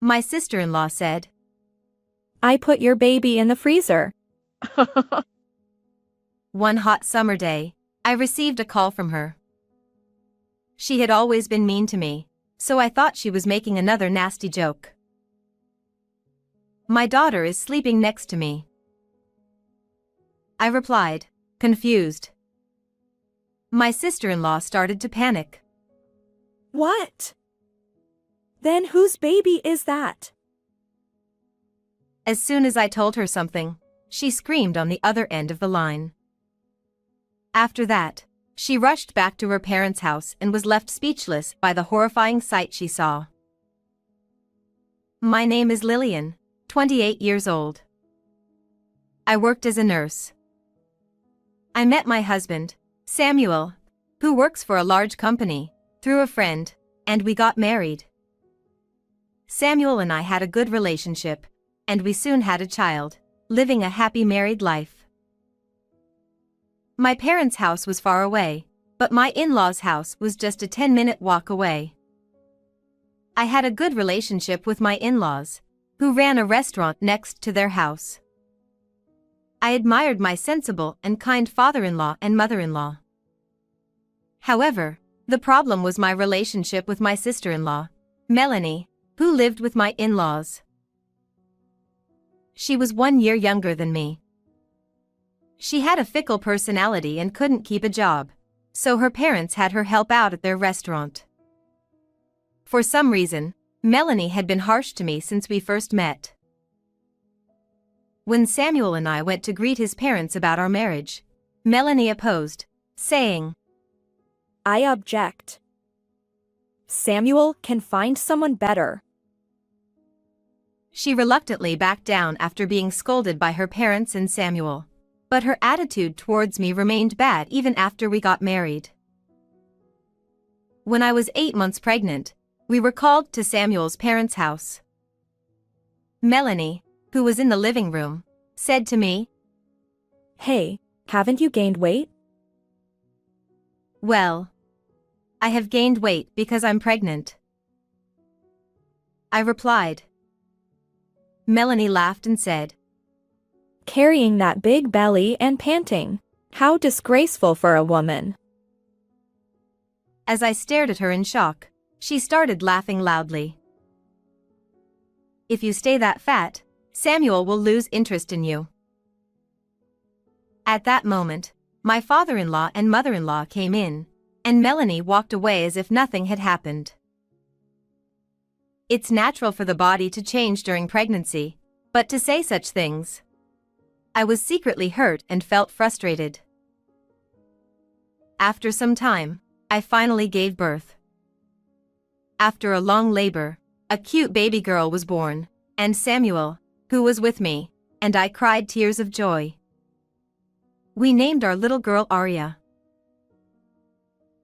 My sister-in-law said. I put your baby in the freezer. One hot summer day, I received a call from her. She had always been mean to me, so I thought she was making another nasty joke. My daughter is sleeping next to me, I replied, confused. My sister-in-law started to panic. What? Then whose baby is that? As soon as I told her something, she screamed on the other end of the line. After that, she rushed back to her parents' house and was left speechless by the horrifying sight she saw. My name is Lillian, 28 years old. I worked as a nurse. I met my husband, Samuel, who works for a large company, through a friend, and we got married. Samuel and I had a good relationship, and we soon had a child, living a happy married life. My parents' house was far away, but my in-laws' house was just a 10-minute walk away. I had a good relationship with my in-laws, who ran a restaurant next to their house. I admired my sensible and kind father-in-law and mother-in-law. However, the problem was my relationship with my sister-in-law, Melanie, who lived with my in-laws. She was 1 year younger than me. She had a fickle personality and couldn't keep a job, so her parents had her help out at their restaurant. For some reason, Melanie had been harsh to me since we first met. When Samuel and I went to greet his parents about our marriage, Melanie opposed, saying, I object. Samuel can find someone better. She reluctantly backed down after being scolded by her parents and Samuel, but her attitude towards me remained bad even after we got married. When I was 8 months pregnant, we were called to Samuel's parents' house. Melanie, who was in the living room, said to me, Hey, haven't you gained weight? Well, I have gained weight because I'm pregnant, I replied. Melanie laughed and said, Carrying that big belly and panting. How disgraceful for a woman. As I stared at her in shock, she started laughing loudly. If you stay that fat, Samuel will lose interest in you. At that moment, my father-in-law and mother-in-law came in, and Melanie walked away as if nothing had happened. It's natural for the body to change during pregnancy, but to say such things. I was secretly hurt and felt frustrated. After some time, I finally gave birth. After a long labor, a cute baby girl was born, and Samuel, who was with me, and I cried tears of joy. We named our little girl Aria.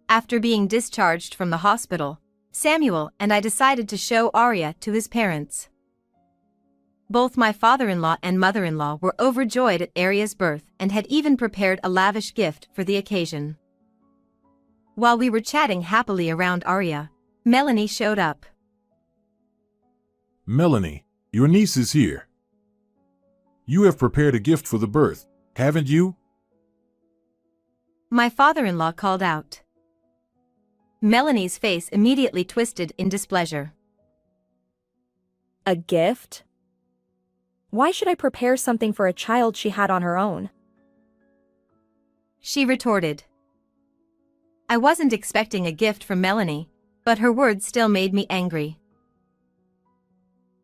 After being discharged from the hospital, Samuel and I decided to show Aria to his parents. Both my father-in-law and mother-in-law were overjoyed at Aria's birth and had even prepared a lavish gift for the occasion. While we were chatting happily around Aria, Melanie showed up. Melanie, your niece is here. You have prepared a gift for the birth, haven't you? My father-in-law called out. Melanie's face immediately twisted in displeasure. A gift? Why should I prepare something for a child she had on her own? She retorted. I wasn't expecting a gift from Melanie, but her words still made me angry.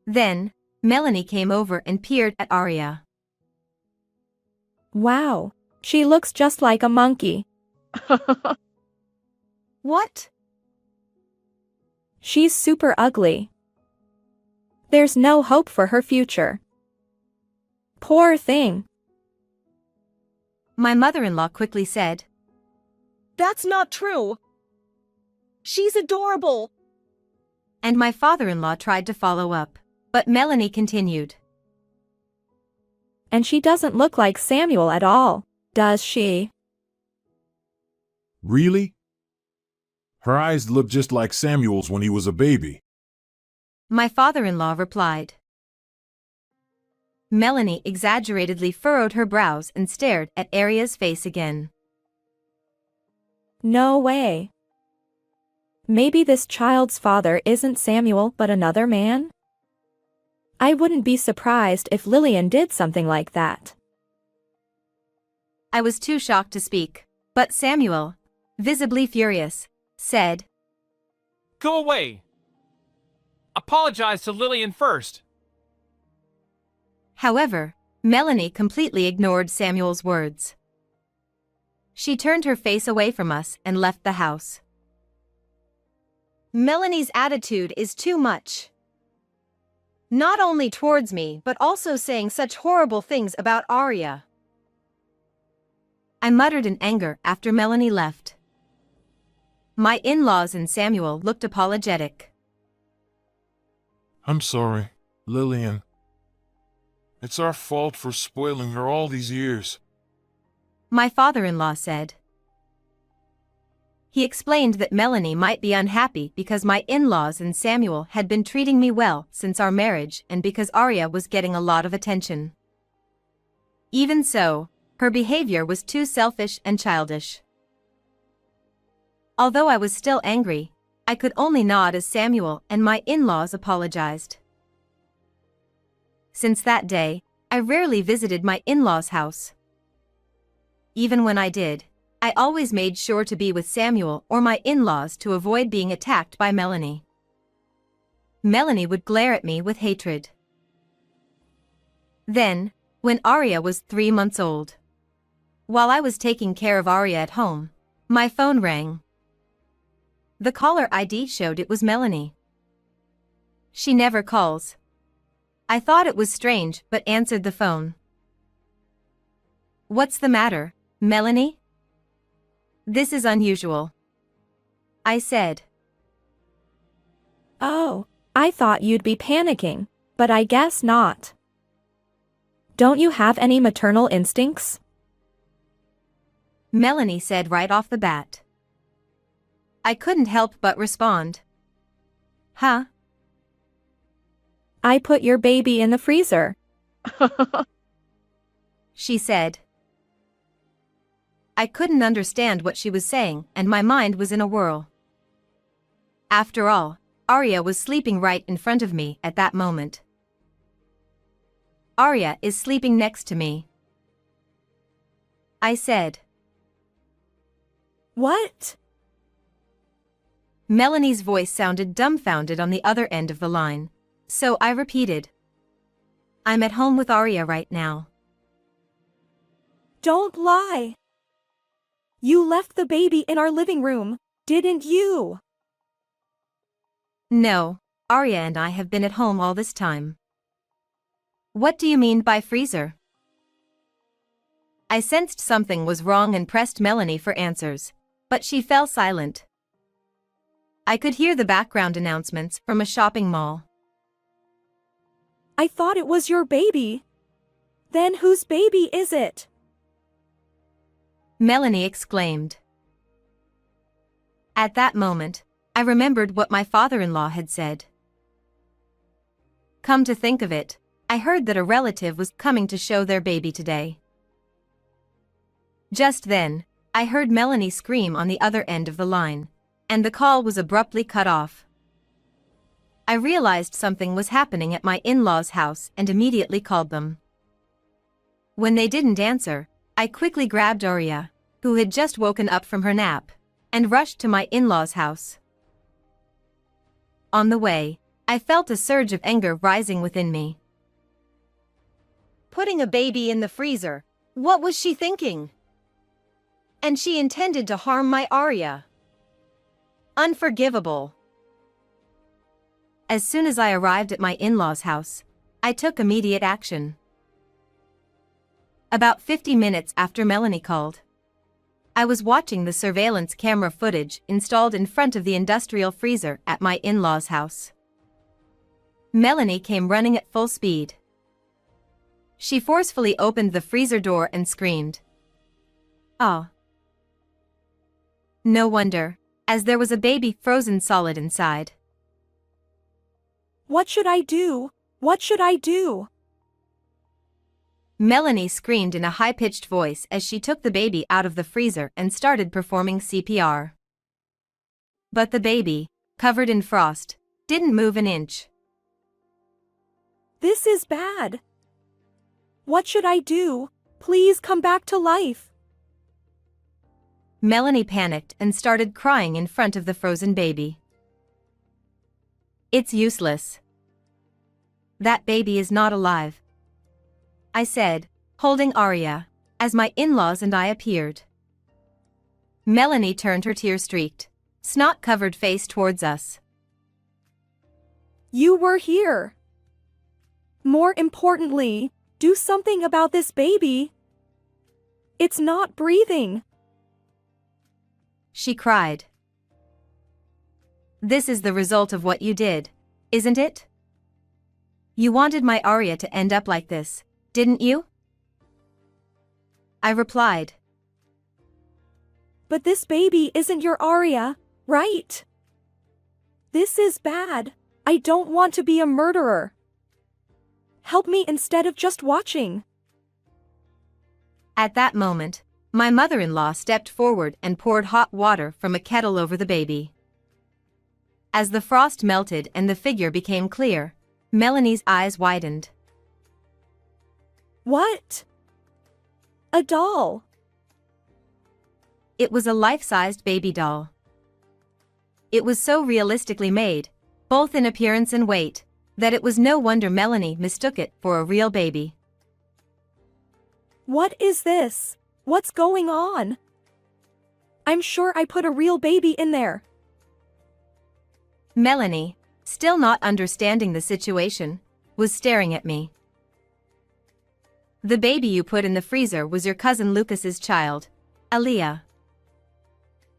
Then, Melanie came over and peered at Aria. Wow, she looks just like a monkey. What? She's super ugly. There's no hope for her future. Poor thing. My mother-in-law quickly said. That's not true. She's adorable. And my father-in-law tried to follow up, but Melanie continued. And she doesn't look like Samuel at all, does she? Really? Her eyes look just like Samuel's when he was a baby. my father-in-law replied. Melanie exaggeratedly furrowed her brows and stared at Aria's face again. No way. Maybe this child's father isn't Samuel but another man? I wouldn't be surprised if Lillian did something like that. I was too shocked to speak, but Samuel, visibly furious, said, Go away! Apologize to Lillian first. However, Melanie completely ignored Samuel's words. She turned her face away from us and left the house. Melanie's attitude is too much. Not only towards me but also saying such horrible things about Aria. I muttered in anger after Melanie left. My in-laws and Samuel looked apologetic. I'm sorry, Lillian. It's our fault for spoiling her all these years. My father-in-law said. He explained that Melanie might be unhappy because my in-laws and Samuel had been treating me well since our marriage and because Aria was getting a lot of attention. Even so, her behavior was too selfish and childish. Although I was still angry, I could only nod as Samuel and my in-laws apologized. Since that day, I rarely visited my in-laws' house. Even when I did, I always made sure to be with Samuel or my in-laws to avoid being attacked by Melanie. Melanie would glare at me with hatred. Then, when Aria was 3 months old, while I was taking care of Aria at home, my phone rang. The caller ID showed it was Melanie. She never calls. I thought it was strange but answered the phone. What's the matter, Melanie? This is unusual, I said. Oh, I thought you'd be panicking, but I guess not. Don't you have any maternal instincts? Melanie said right off the bat. I couldn't help but respond. Huh? I put your baby in the freezer. She said. I couldn't understand what she was saying and my mind was in a whirl. After all, Aria was sleeping right in front of me at that moment. Aria is sleeping next to me, I said. What? Melanie's voice sounded dumbfounded on the other end of the line, so I repeated. I'm at home with Aria right now. Don't lie. You left the baby in our living room, didn't you? No, Aria and I have been at home all this time. What do you mean by freezer? I sensed something was wrong and pressed Melanie for answers, but she fell silent. I could hear the background announcements from a shopping mall. I thought it was your baby. Then whose baby is it? Melanie exclaimed. At that moment, I remembered what my father-in-law had said. Come to think of it, I heard that a relative was coming to show their baby today. Just then, I heard Melanie scream on the other end of the line, and the call was abruptly cut off. I realized something was happening at my in-laws' house and immediately called them. When they didn't answer, I quickly grabbed Aria, who had just woken up from her nap, and rushed to my in-laws' house. On the way, I felt a surge of anger rising within me. Putting a baby in the freezer, what was she thinking? And she intended to harm my Aria. Unforgivable. As soon as I arrived at my in-laws' house, I took immediate action. About 50 minutes after Melanie called, I was watching the surveillance camera footage installed in front of the industrial freezer at my in-laws' house. Melanie came running at full speed. She forcefully opened the freezer door and screamed. "Ah!" No wonder, as there was a baby frozen solid inside. What should I do? What should I do? Melanie screamed in a high-pitched voice as she took the baby out of the freezer and started performing CPR. But the baby, covered in frost, didn't move an inch. This is bad. What should I do? Please come back to life. Melanie panicked and started crying in front of the frozen baby. It's useless. That baby is not alive, I said, holding Arya, as my in-laws and I appeared. Melanie turned her tear-streaked, snot-covered face towards us. You were here. More importantly, do something about this baby. It's not breathing. She cried. This is the result of what you did, isn't it? You wanted my Arya to end up like this, didn't you? I replied. But this baby isn't your Arya, right? This is bad. I don't want to be a murderer. Help me instead of just watching. At that moment, my mother-in-law stepped forward and poured hot water from a kettle over the baby. As the frost melted and the figure became clear, Melanie's eyes widened. What? A doll. It was a life-sized baby doll. It was so realistically made, both in appearance and weight, that it was no wonder Melanie mistook it for a real baby. What is this? What's going on? I'm sure I put a real baby in there. Melanie, still not understanding the situation, was staring at me. The baby you put in the freezer was your cousin Lucas's child, Aaliyah.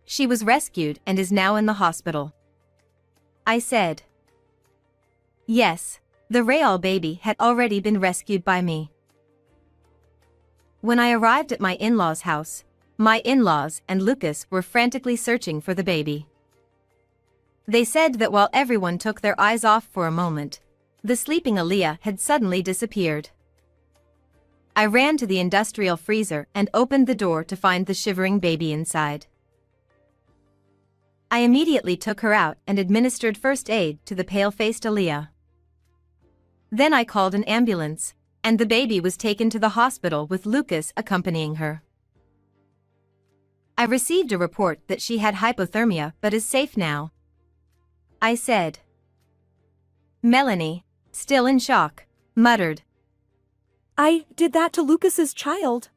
She was rescued and is now in the hospital, I said. Yes, the Real baby had already been rescued by me. When I arrived at my in-laws' house, my in-laws and Lucas were frantically searching for the baby. They said that while everyone took their eyes off for a moment, the sleeping Aaliyah had suddenly disappeared. I ran to the industrial freezer and opened the door to find the shivering baby inside. I immediately took her out and administered first aid to the pale-faced Aaliyah. Then I called an ambulance, and the baby was taken to the hospital with Lucas accompanying her. I received a report that she had hypothermia but is safe now, I said. Melanie, still in shock, muttered. I did that to Lucas's child.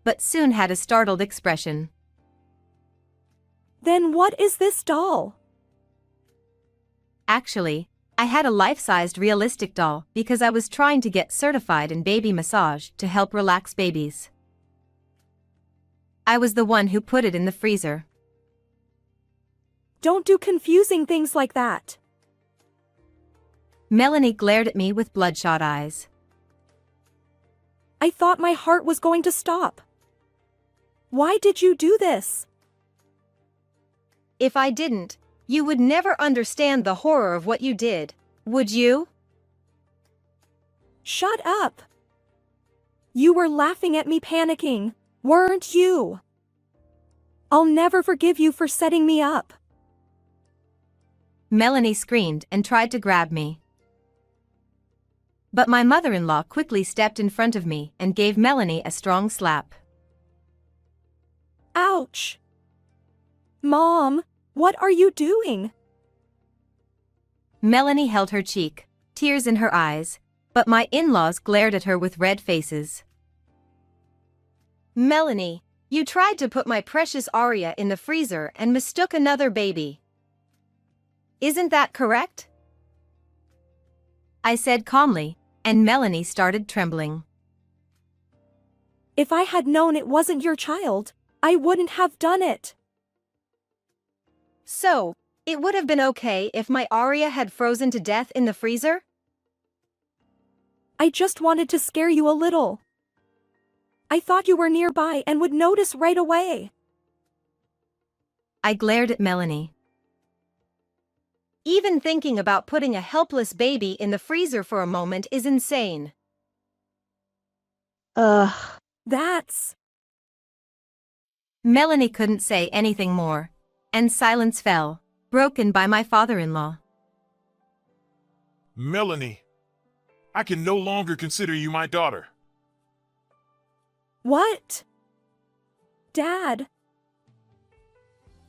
But soon had a startled expression. Then what is this doll? Actually, I had a life-sized realistic doll because I was trying to get certified in baby massage to help relax babies. I was the one who put it in the freezer. Don't do confusing things like that. Melanie glared at me with bloodshot eyes. I thought my heart was going to stop. Why did you do this? If I didn't, you would never understand the horror of what you did, would you? Shut up. You were laughing at me panicking, weren't you? I'll never forgive you for setting me up. Melanie screamed and tried to grab me. But my mother-in-law quickly stepped in front of me and gave Melanie a strong slap. Ouch! Mom, what are you doing? Melanie held her cheek, tears in her eyes, but my in-laws glared at her with red faces. Melanie, you tried to put my precious Arya in the freezer and mistook another baby. Isn't that correct? I said calmly, and Melanie started trembling. If I had known it wasn't your child, I wouldn't have done it. So, it would have been okay if my Arya had frozen to death in the freezer? I just wanted to scare you a little. I thought you were nearby and would notice right away. I glared at Melanie. Even thinking about putting a helpless baby in the freezer for a moment is insane. Ugh. That's... Melanie couldn't say anything more, and silence fell, broken by my father-in-law. Melanie, I can no longer consider you my daughter. What? Dad?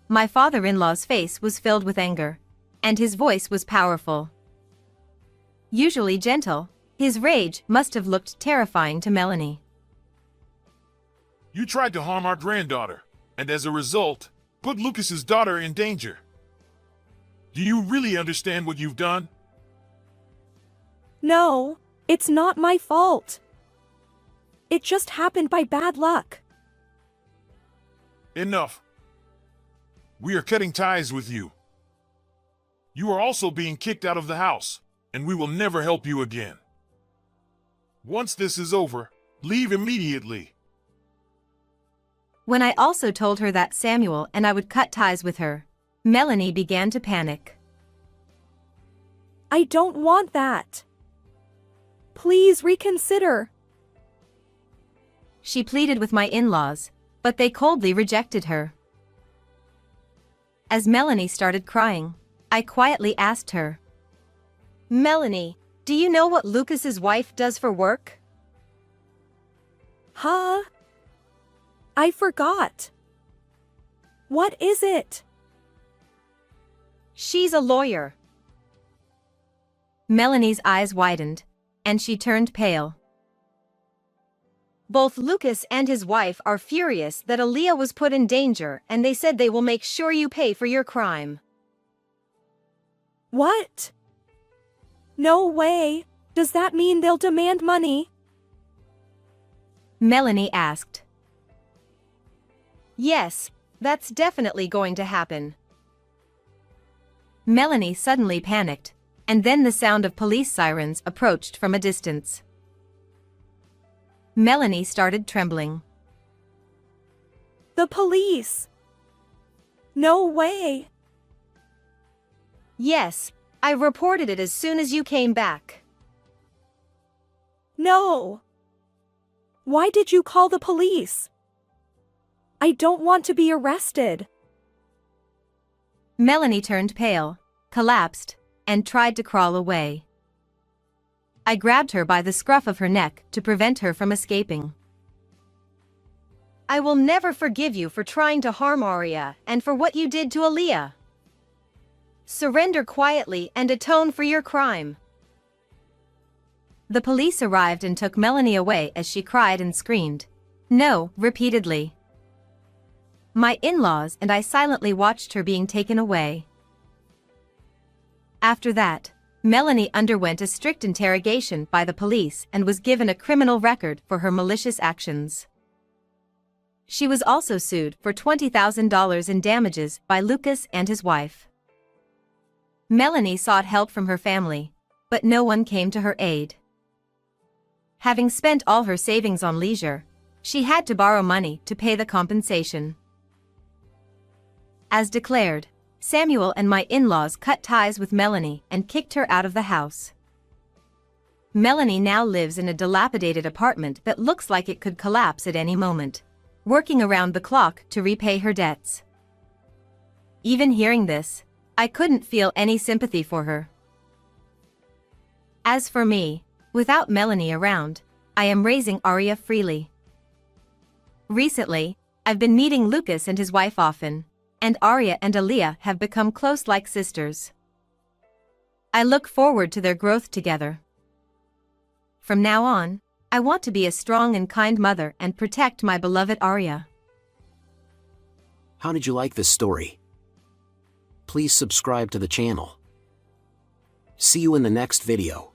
My father-in-law's face was filled with anger, and his voice was powerful. Usually gentle, his rage must have looked terrifying to Melanie. You tried to harm our granddaughter, and as a result, put Lucas's daughter in danger. Do you really understand what you've done? No, it's not my fault. It just happened by bad luck. Enough. We are cutting ties with you. You are also being kicked out of the house, and we will never help you again. Once this is over, leave immediately. When I also told her that Samuel and I would cut ties with her, Melanie began to panic. I don't want that. Please reconsider. She pleaded with my in-laws, but they coldly rejected her. As Melanie started crying, I quietly asked her, "Melanie, do you know what Lucas's wife does for work?" Huh? I forgot. What is it? She's a lawyer. Melanie's eyes widened, and she turned pale. Both Lucas and his wife are furious that Aaliyah was put in danger, and they said they will make sure you pay for your crime. What? No way. Does that mean they'll demand money? Melanie asked. Yes, that's definitely going to happen. Melanie suddenly panicked, and then the sound of police sirens approached from a distance. Melanie started trembling. The police. No way. Yes, I reported it as soon as you came back. No. Why did you call the police? I don't want to be arrested. Melanie turned pale, collapsed, and tried to crawl away. I grabbed her by the scruff of her neck to prevent her from escaping. I will never forgive you for trying to harm Aria and for what you did to Aaliyah. Surrender quietly and atone for your crime. The police arrived and took Melanie away as she cried and screamed, "No," repeatedly. My in-laws and I silently watched her being taken away. After that, Melanie underwent a strict interrogation by the police and was given a criminal record for her malicious actions. She was also sued for $20,000 in damages by Lucas and his wife. Melanie sought help from her family, but no one came to her aid. Having spent all her savings on leisure, she had to borrow money to pay the compensation. As declared, Samuel and my in-laws cut ties with Melanie and kicked her out of the house. Melanie now lives in a dilapidated apartment that looks like it could collapse at any moment, working around the clock to repay her debts. Even hearing this, I couldn't feel any sympathy for her. As for me, without Melanie around, I am raising Aria freely. Recently, I've been meeting Lucas and his wife often, and Aria and Aaliyah have become close like sisters. I look forward to their growth together. From now on, I want to be a strong and kind mother and protect my beloved Aria. How did you like this story? Please subscribe to the channel. See you in the next video.